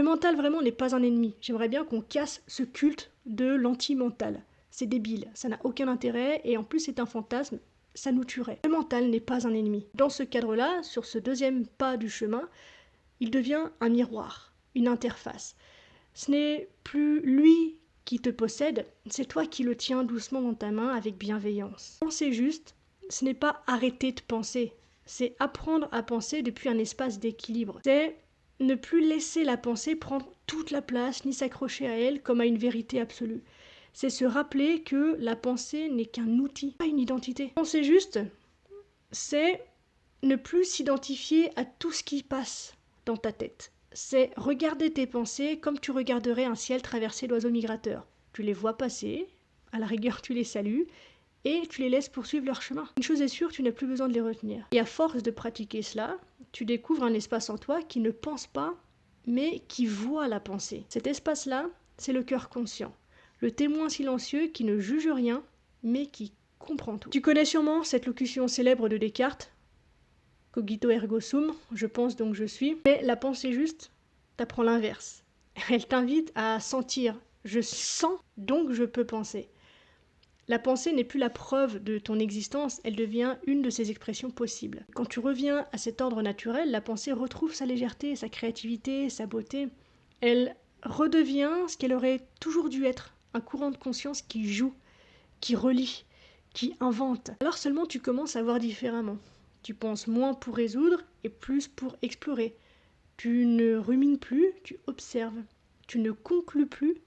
mental vraiment n'est pas un ennemi. J'aimerais bien qu'on casse ce culte de l'anti-mental. C'est débile, ça n'a aucun intérêt et en plus c'est un fantasme, ça nous tuerait. Le mental n'est pas un ennemi. Dans ce cadre-là, sur ce deuxième pas du chemin, il devient un miroir, une interface. Ce n'est plus lui qui te possède, c'est toi qui le tiens doucement dans ta main avec bienveillance. Penser juste, ce n'est pas arrêter de penser, c'est apprendre à penser depuis un espace d'équilibre. C'est ne plus laisser la pensée prendre toute la place ni s'accrocher à elle comme à une vérité absolue. C'est se rappeler que la pensée n'est qu'un outil, pas une identité. Penser juste, c'est ne plus s'identifier à tout ce qui passe dans ta tête. C'est regarder tes pensées comme tu regarderais un ciel traversé d'oiseaux migrateurs. Tu les vois passer, à la rigueur tu les salues, et tu les laisses poursuivre leur chemin. Une chose est sûre, tu n'as plus besoin de les retenir. Et à force de pratiquer cela, tu découvres un espace en toi qui ne pense pas, mais qui voit la pensée. Cet espace-là, c'est le cœur conscient. Le témoin silencieux qui ne juge rien, mais qui comprend tout. Tu connais sûrement cette locution célèbre de Descartes, cogito ergo sum, je pense donc je suis. Mais la pensée juste t'apprend l'inverse. Elle t'invite à sentir, je sens donc je peux penser. La pensée n'est plus la preuve de ton existence, elle devient une de ses expressions possibles. Quand tu reviens à cet ordre naturel, la pensée retrouve sa légèreté, sa créativité, sa beauté. Elle redevient ce qu'elle aurait toujours dû être, un courant de conscience qui joue, qui relie, qui invente. Alors seulement tu commences à voir différemment. Tu penses moins pour résoudre et plus pour explorer. Tu ne rumines plus, tu observes. Tu ne conclus plus,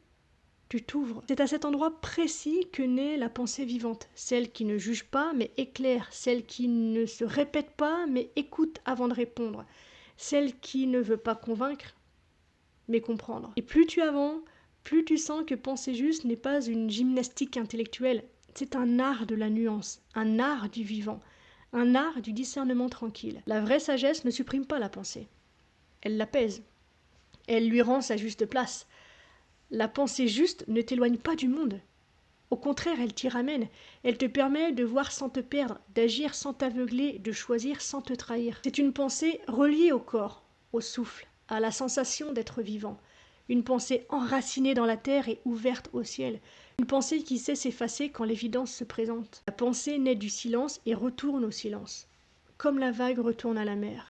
tu t'ouvres. C'est à cet endroit précis que naît la pensée vivante, celle qui ne juge pas mais éclaire, celle qui ne se répète pas mais écoute avant de répondre, celle qui ne veut pas convaincre mais comprendre. Et plus tu avances, plus tu sens que penser juste n'est pas une gymnastique intellectuelle, c'est un art de la nuance, un art du vivant, un art du discernement tranquille. La vraie sagesse ne supprime pas la pensée, elle l'apaise, elle lui rend sa juste place. La pensée juste ne t'éloigne pas du monde. Au contraire, elle t'y ramène. Elle te permet de voir sans te perdre, d'agir sans t'aveugler, de choisir sans te trahir. C'est une pensée reliée au corps, au souffle, à la sensation d'être vivant. Une pensée enracinée dans la terre et ouverte au ciel. Une pensée qui sait s'effacer quand l'évidence se présente. La pensée naît du silence et retourne au silence, comme la vague retourne à la mer.